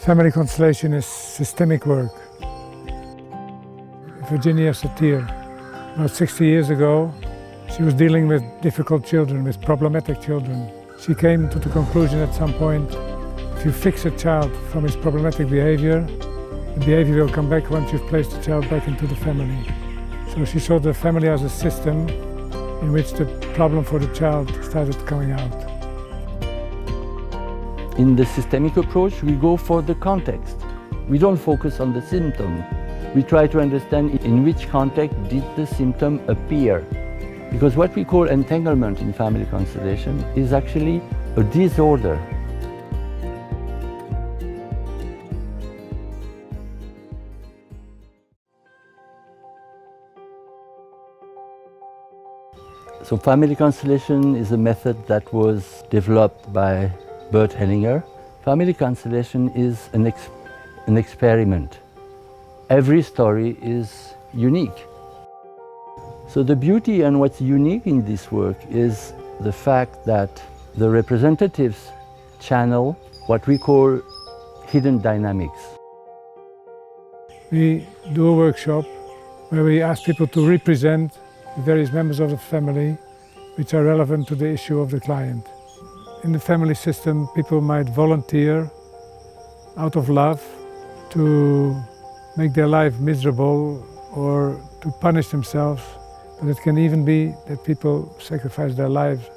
Family constellation is systemic work. Virginia Satir, about 60 years ago, she was dealing with difficult children, with problematic children. She came to the conclusion at some point, if you fix a child from his problematic behavior, the behavior will come back once you've placed the child back into the family. So she saw the family as a system in which the problem for the child started coming out. In the systemic approach, we go for the context. We don't focus on the symptom. We try to understand in which context did the symptom appear. Because what we call entanglement in family constellation is actually a disorder. So family constellation is a method that was developed by Bert Hellinger. Family constellation is an experiment. Every story is unique. So the beauty and what's unique in this work is the fact that the representatives channel what we call hidden dynamics. We do a workshop where we ask people to represent the various members of the family which are relevant to the issue of the client. In the family system, people might volunteer out of love to make their life miserable or to punish themselves. But it can even be that people sacrifice their lives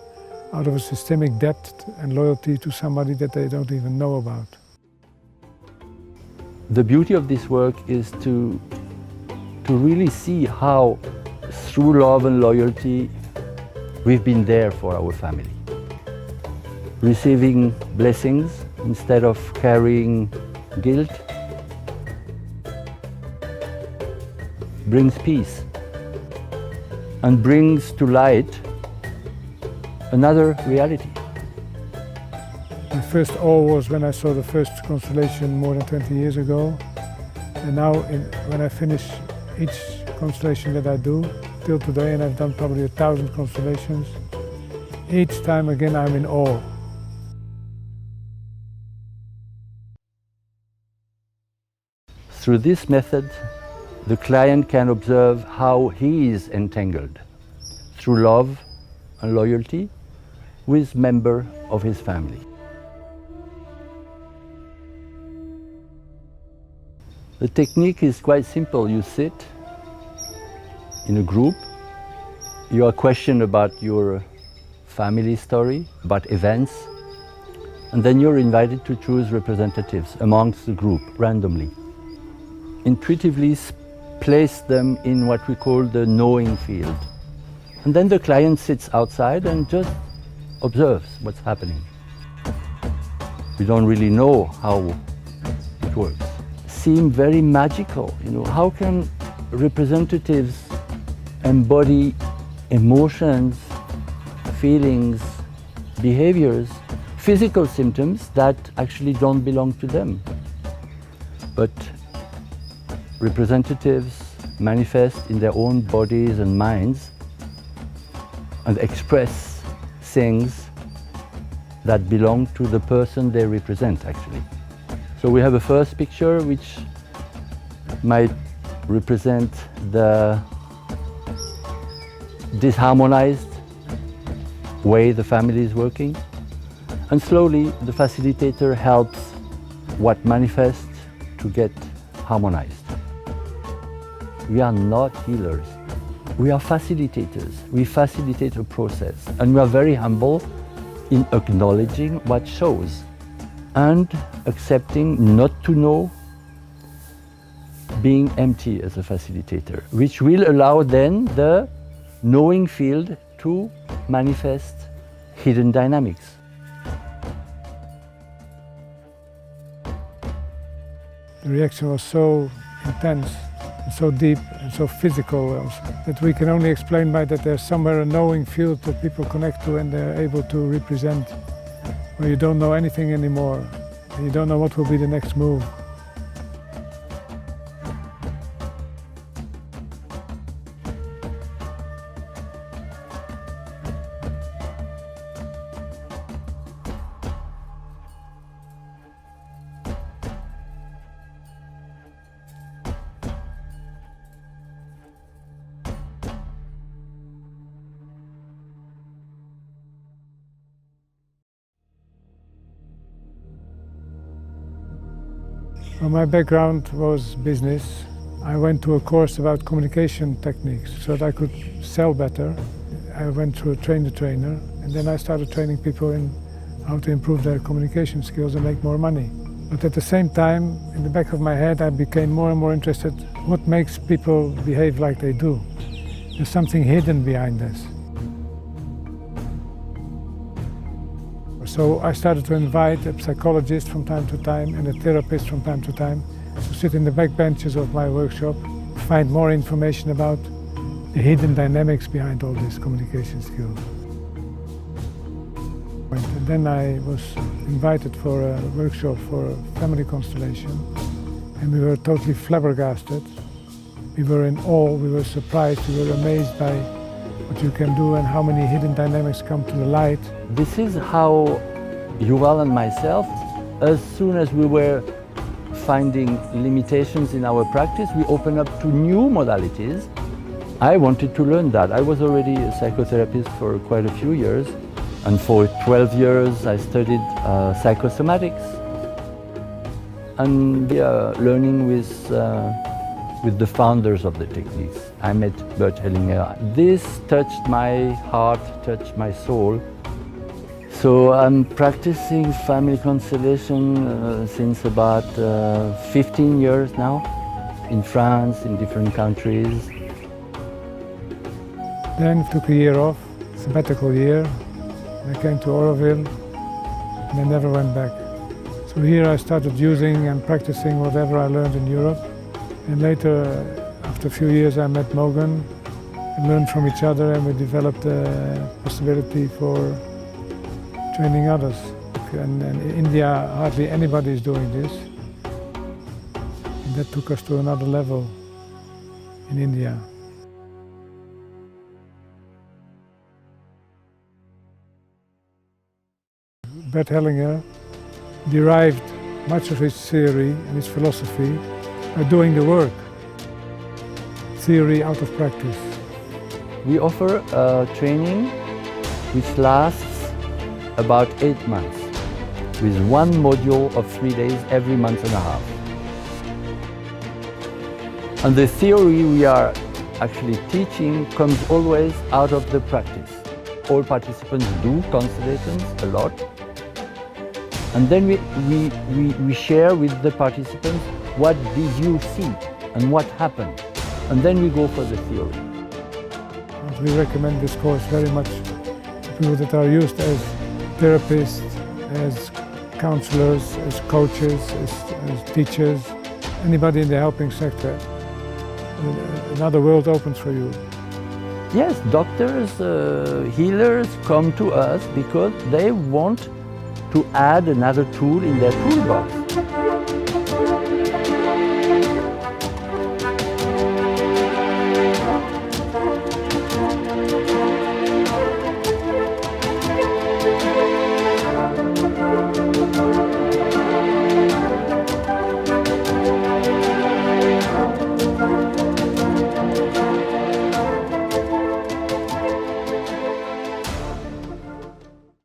out of a systemic debt and loyalty to somebody that they don't even know about. The beauty of this work is to really see how, through love and loyalty, we've been there for our family. Receiving blessings instead of carrying guilt brings peace and brings to light another reality. My first awe was when I saw the first constellation more than 20 years ago. And now when I finish each constellation that I do, till today, and I've done probably 1,000 constellations, each time again I'm in awe. Through this method, the client can observe how he is entangled through love and loyalty with members of his family. The technique is quite simple. You sit in a group, you are questioned about your family story, about events, and then you're invited to choose representatives amongst the group randomly. Intuitively place them in what we call the knowing field. And then the client sits outside and just observes what's happening. We don't really know how it works. Seem very magical, how can representatives embody emotions, feelings, behaviors, physical symptoms that actually don't belong to them. But representatives manifest in their own bodies and minds and express things that belong to the person they represent, actually. So we have a first picture which might represent the disharmonized way the family is working. And slowly the facilitator helps what manifests to get harmonized. We are not healers. We are facilitators. We facilitate a process. And we are very humble in acknowledging what shows and accepting not to know, being empty as a facilitator, which will allow then the knowing field to manifest hidden dynamics. The reaction was so intense, and so deep and so physical that we can only explain by that there's somewhere a knowing field that people connect to and they're able to represent, where you don't know anything anymore, and you don't know what will be the next move. Well, my background was business. I went to a course about communication techniques so that I could sell better. I went through a train-the-trainer, and then I started training people in how to improve their communication skills and make more money. But at the same time, in the back of my head, I became more and more interested in what makes people behave like they do. There's something hidden behind this. So I started to invite a psychologist from time to time and a therapist from time to time to sit in the back benches of my workshop, find more information about the hidden dynamics behind all these communication skills. And then I was invited for a workshop for family constellation, and we were totally flabbergasted. We were in awe, we were surprised, we were amazed by what you can do and how many hidden dynamics come to the light. This is how Yuval and myself, as soon as we were finding limitations in our practice, we opened up to new modalities. I wanted to learn that. I was already a psychotherapist for quite a few years, and for 12 years I studied psychosomatics. And we are learning with the founders of the techniques. I met Bert Hellinger. This touched my heart, touched my soul. So I'm practicing family constellation since about 15 years now, in France, in different countries. Then took a year off, sabbatical year. I came to Oroville and I never went back. So here I started using and practicing whatever I learned in Europe. And later, after a few years, I met Moghan and learned from each other, and we developed a possibility for training others. And in India, hardly anybody is doing this. And that took us to another level in India. Bert Hellinger derived much of his theory and his philosophy by doing the work. Theory out of practice. We offer a training which lasts about 8 months, with one module of 3 days every month and a half. And the theory we are actually teaching comes always out of the practice. All participants do constellations a lot. And then we share with the participants what did you see and what happened. And then we go for the theory. We recommend this course very much to people that are used as therapists, as counselors, as coaches, as teachers, anybody in the helping sector. Another world opens for you. Yes, doctors, healers come to us because they want to add another tool in their toolbox.